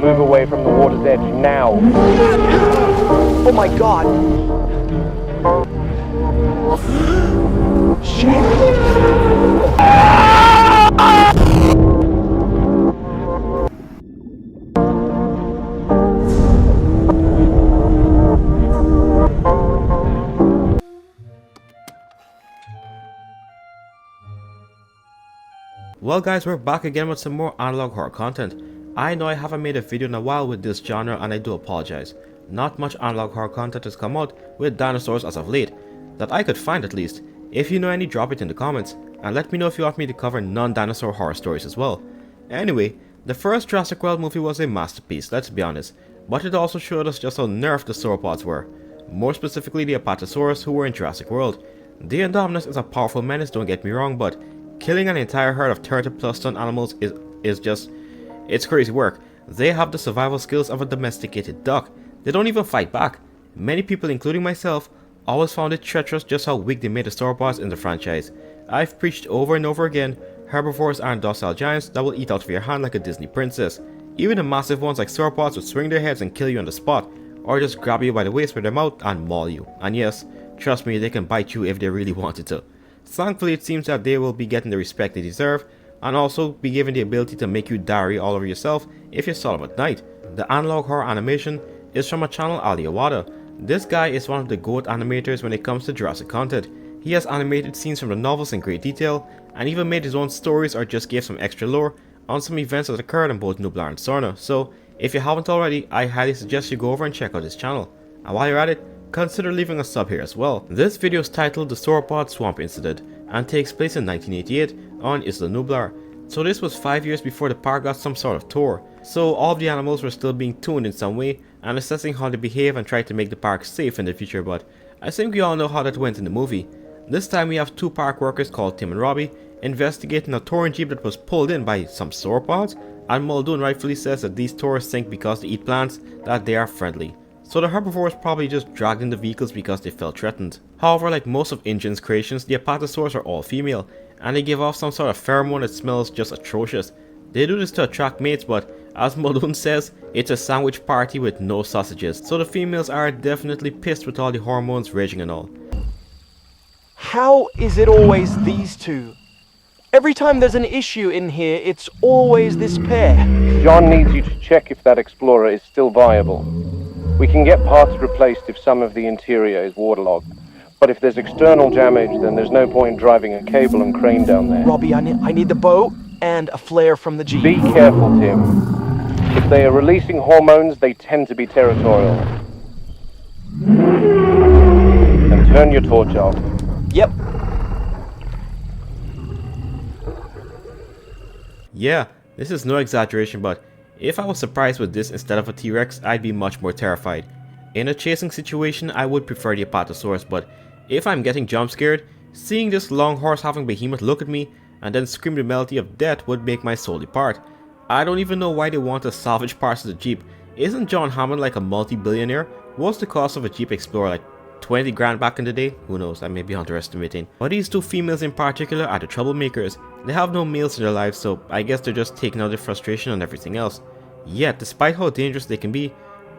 Move away from the water's edge now. Oh my god! Shit! Well guys, we're back again with some more analog horror content. I know I haven't made a video in a while with this genre and I do apologize. Not much analog horror content has come out with dinosaurs as of late, that I could find at least. If you know any, drop it in the comments, and let me know if you want me to cover non-dinosaur horror stories as well. Anyway, the first Jurassic World movie was a masterpiece, let's be honest, but it also showed us just how nerfed the sauropods were. More specifically the Apatosaurus who were in Jurassic World. The Indominus is a powerful menace, don't get me wrong, but killing an entire herd of 30+ ton animals is just... it's crazy work. They have the survival skills of a domesticated duck. They don't even fight back. Many people, including myself, always found it treacherous just how weak they made the sauropods in the franchise. I've preached over and over again, herbivores aren't docile giants that will eat out of your hand like a Disney princess. Even the massive ones like sauropods would swing their heads and kill you on the spot, or just grab you by the waist with their mouth and maul you. And yes, trust me, they can bite you if they really wanted to. Thankfully, it seems that they will be getting the respect they deserve, and also be given the ability to make you diarrhea all over yourself if you saw them at night. The analog horror animation is from a channel Ali Awada. This guy is one of the GOAT animators when it comes to Jurassic content. He has animated scenes from the novels in great detail, and even made his own stories or just gave some extra lore on some events that occurred in both Nublar and Sorna. So, if you haven't already, I highly suggest you go over and check out his channel. And while you're at it, consider leaving a sub here as well. This video is titled The Sauropod Swamp Incident, and takes place in 1988 on Isla Nublar. So this was 5 years before the park got some sort of tour. So all of the animals were still being tuned in some way and assessing how they behave and try to make the park safe in the future, but I think we all know how that went in the movie. This time we have two park workers called Tim and Robbie investigating a touring jeep that was pulled in by some sauropods, and Muldoon rightfully says that these tourists think because they eat plants that they are friendly. So the herbivores probably just dragged in the vehicles because they felt threatened. However, like most of InGen's creations, the Apatosaurs are all female, and they give off some sort of pheromone that smells just atrocious. They do this to attract mates, but as Muldoon says, it's a sandwich party with no sausages, so the females are definitely pissed with all the hormones raging and all. How is it always these two? Every time there's an issue in here, it's always this pair. John needs you to check if that Explorer is still viable. We can get parts replaced if some of the interior is waterlogged. But if there's external damage, then there's no point driving a cable and crane down there. Robbie, I need the boat and a flare from the Jeep. Be careful, Tim. If they are releasing hormones, they tend to be territorial. And turn your torch off. Yep. Yeah, this is no exaggeration, but if I was surprised with this instead of a T-Rex, I'd be much more terrified. In a chasing situation, I would prefer the Apatosaurus, but if I'm getting jump scared, seeing this long horse having behemoth look at me and then scream the melody of death would make my soul depart. I don't even know why they want to salvage parts of the Jeep. Isn't John Hammond like a multi-billionaire? What's the cost of a Jeep Explorer, like 20 grand back in the day? Who knows, I may be underestimating. But these two females in particular are the troublemakers. They have no males in their lives, so I guess they're just taking out their frustration on everything else. Yet, despite how dangerous they can be,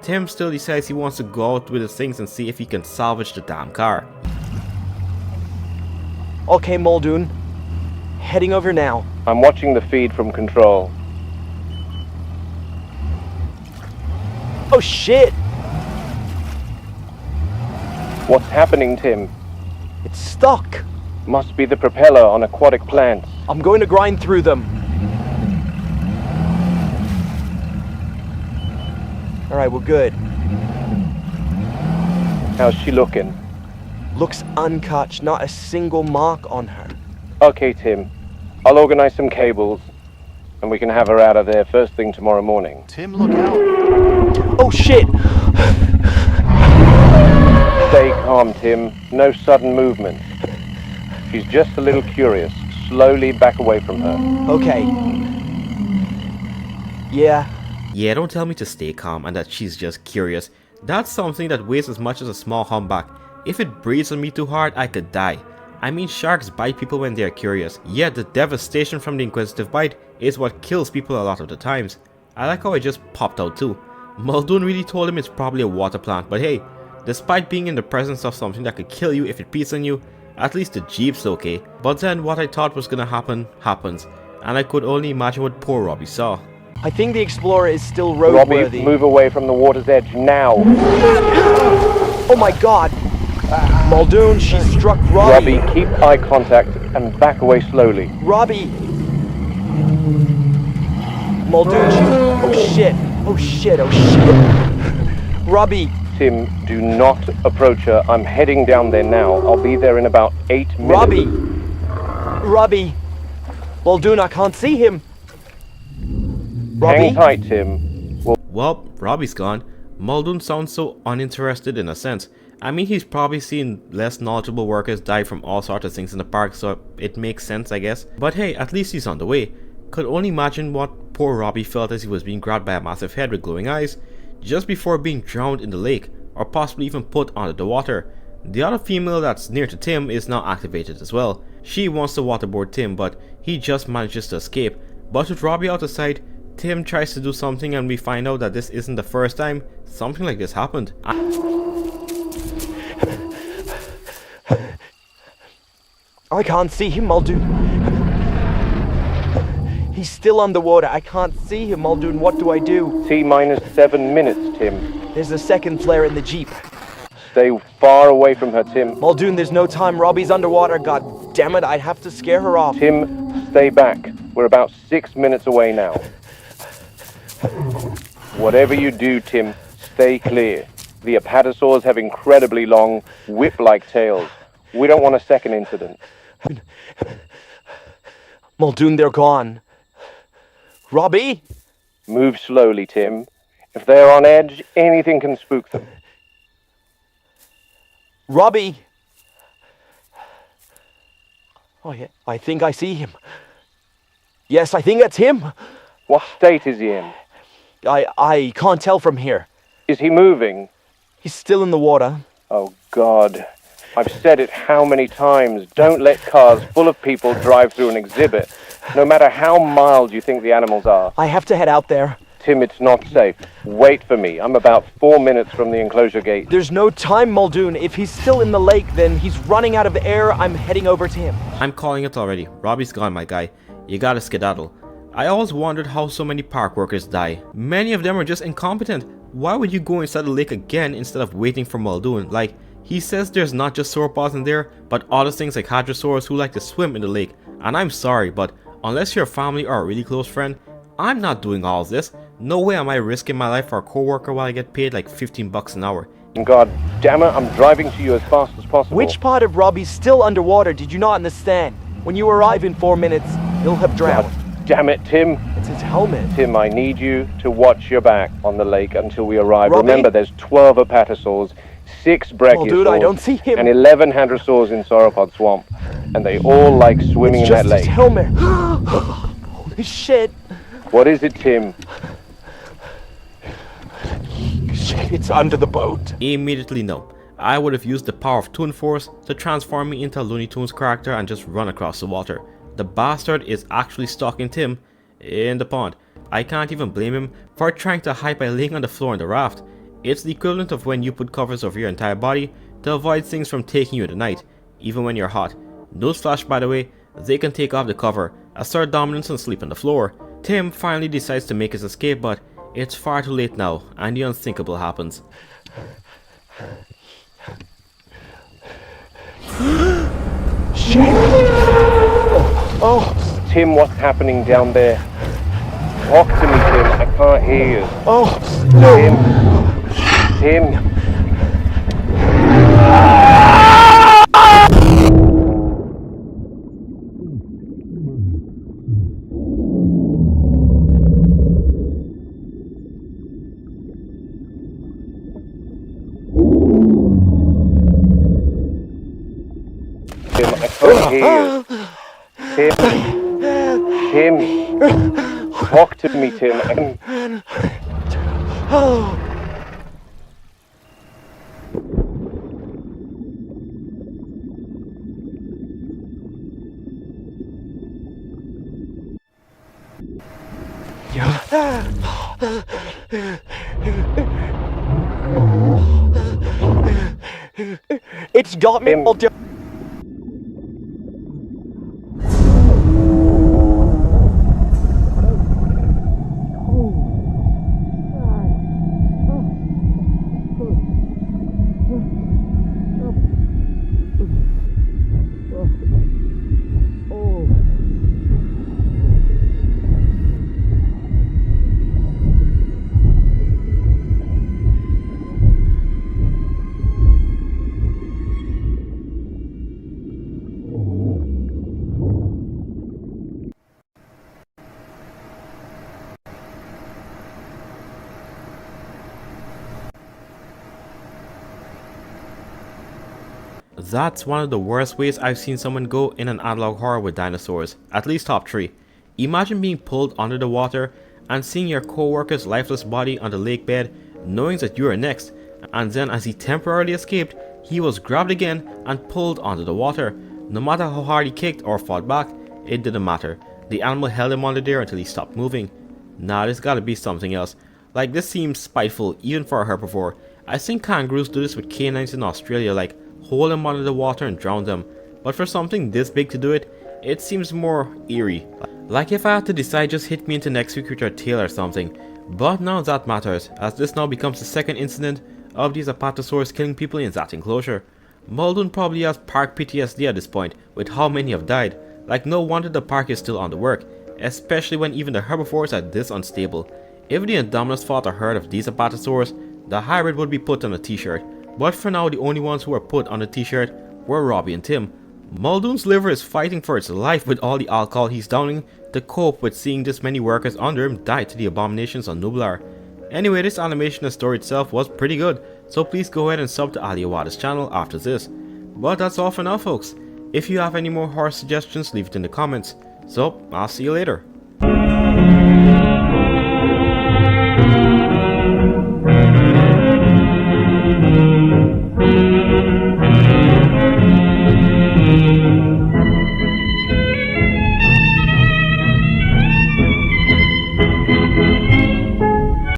Tim still decides he wants to go out with his things and see if he can salvage the damn car. Okay, Muldoon. Heading over now. I'm watching the feed from control. Oh shit! What's happening, Tim? It's stuck. Must be the propeller on aquatic plants. I'm going to grind through them. Alright, we're good. How's she looking? Looks uncut, not a single mark on her. Okay, Tim. I'll organize some cables, and we can have her out of there first thing tomorrow morning. Tim, look out! Oh shit! Stay calm, Tim. No sudden movement. She's just a little curious. Slowly back away from her. Okay. Yeah. Yeah, don't tell me to stay calm and that she's just curious. That's something that weighs as much as a small humpback. If it breathes on me too hard, I could die. I mean, sharks bite people when they are curious, yet the devastation from the inquisitive bite is what kills people a lot of the times. I like how it just popped out too. Muldoon really told him it's probably a water plant, but hey, despite being in the presence of something that could kill you if it pees on you, at least the jeep's okay. But then what I thought was gonna happen, happens, and I could only imagine what poor Robbie saw. I think the Explorer is still Robbie, roadworthy. move away from the water's edge now. Oh my god! Muldoon, she struck Robbie. Robbie, keep eye contact and back away slowly. Robbie! Muldoon, she... Oh shit! Oh shit! Oh shit! Robbie! Tim, do not approach her. I'm heading down there now. I'll be there in about 8 minutes. Robbie! Robbie! Muldoon, I can't see him! Robbie? Hang tight, Tim. Well, Robbie's gone. Muldoon sounds so uninterested in a sense. I mean, he's probably seen less knowledgeable workers die from all sorts of things in the park, so it makes sense, I guess. But hey, at least he's on the way. Could only imagine what poor Robbie felt as he was being grabbed by a massive head with glowing eyes, just before being drowned in the lake, or possibly even put under the water. The other female that's near to Tim is now activated as well. She wants to waterboard Tim, but he just manages to escape. But with Robbie out of sight, Tim tries to do something and we find out that this isn't the first time something like this happened. I can't see him, Muldoon. He's still underwater. I can't see him, Muldoon. What do I do? T-minus 7 minutes, Tim. There's a second flare in the Jeep. Stay far away from her, Tim. Muldoon, there's no time. Robbie's underwater. God damn it, I'd have to scare her off. Tim, stay back. We're about 6 minutes away now. Whatever you do, Tim, stay clear. The apatosaurs have incredibly long, whip-like tails. We don't want a second incident. Muldoon, they're gone. Robbie? Move slowly, Tim. If they're on edge, anything can spook them. Robbie! Oh yeah, I think I see him. Yes, I think that's him. What state is he in? I can't tell from here. Is he moving? He's still in the water. Oh, God. I've said it how many times. Don't let cars full of people drive through an exhibit, no matter how mild you think the animals are. I have to head out there. Tim, it's not safe. Wait for me. I'm about 4 minutes from the enclosure gate. There's no time, Muldoon. If he's still in the lake, then he's running out of air. I'm heading over to him. I'm calling it already. Robbie's gone, my guy. You gotta skedaddle. I always wondered how so many park workers die. Many of them are just incompetent. Why would you go inside the lake again instead of waiting for Muldoon? Like, he says there's not just sauropods in there, but other things like hadrosaurs who like to swim in the lake. And I'm sorry, but unless you're a family or a really close friend, I'm not doing all of this. No way am I risking my life for a co-worker while I get paid like 15 bucks an hour. God damn it, I'm driving to you as fast as possible. Which part of Robbie's still underwater did you not understand? When you arrive in 4 minutes, he'll have drowned. God damn it, Tim. It's his helmet. Tim, I need you to watch your back on the lake until we arrive. Robbie? Remember, there's 12 apatosaurs, 6 brachiosaurs, Oh, dude, I don't see him. and 11 hadrosaurs in Sauropod Swamp. And they all like swimming It's in that just his lake. helmet. Holy shit. What is it, Tim? Shit, it's under the boat. Immediately no. I would have used the power of Toon Force to transform me into a Looney Tunes character and just run across the water. The bastard is actually stalking Tim in the pond. I can't even blame him for trying to hide by laying on the floor in the raft. It's the equivalent of when you put covers over your entire body to avoid things from taking you in the night, even when you're hot. Newsflash, by the way, they can take off the cover, assert dominance and sleep on the floor. Tim finally decides to make his escape, but it's far too late now, and the unthinkable happens. Shit. Oh. Tim, what's happening down there? Talk to me, Tim. I can't hear you. Oh. No. Tim. Tim, I can't hear you. Tim. Talk to me, Tim. Oh. Yeah. It's got me all down. That's one of the worst ways I've seen someone go in an analog horror with dinosaurs, at least top 3. Imagine being pulled under the water and seeing your co-worker's lifeless body on the lake bed, knowing that you are next, and then as he temporarily escaped, he was grabbed again and pulled under the water. No matter how hard he kicked or fought back, it didn't matter. The animal held him under there until he stopped moving. Nah, there's gotta be something else. Like, this seems spiteful even for a herbivore. I think kangaroos do this with canines in Australia, like hold them under the water and drown them, but for something this big to do it, it seems more eerie. Like if I had to decide, just hit me into next week with your tail or something. But none of that matters, as this now becomes the second incident of these apatosaurs killing people in that enclosure. Muldoon probably has park PTSD at this point, with how many have died. Like, no wonder the park is still on the work, especially when even the herbivores are this unstable. If the Indominus fought a herd of these apatosaurs, the hybrid would be put on a t-shirt. But for now, the only ones who were put on the t-shirt were Robbie and Tim. Muldoon's liver is fighting for its life with all the alcohol he's downing to cope with seeing this many workers under him die to the abominations on Nublar. Anyway, this animation and story itself was pretty good, so please go ahead and sub to Ali Awada's channel after this. But that's all for now, folks. If you have any more horror suggestions, leave it in the comments. So, I'll see you later.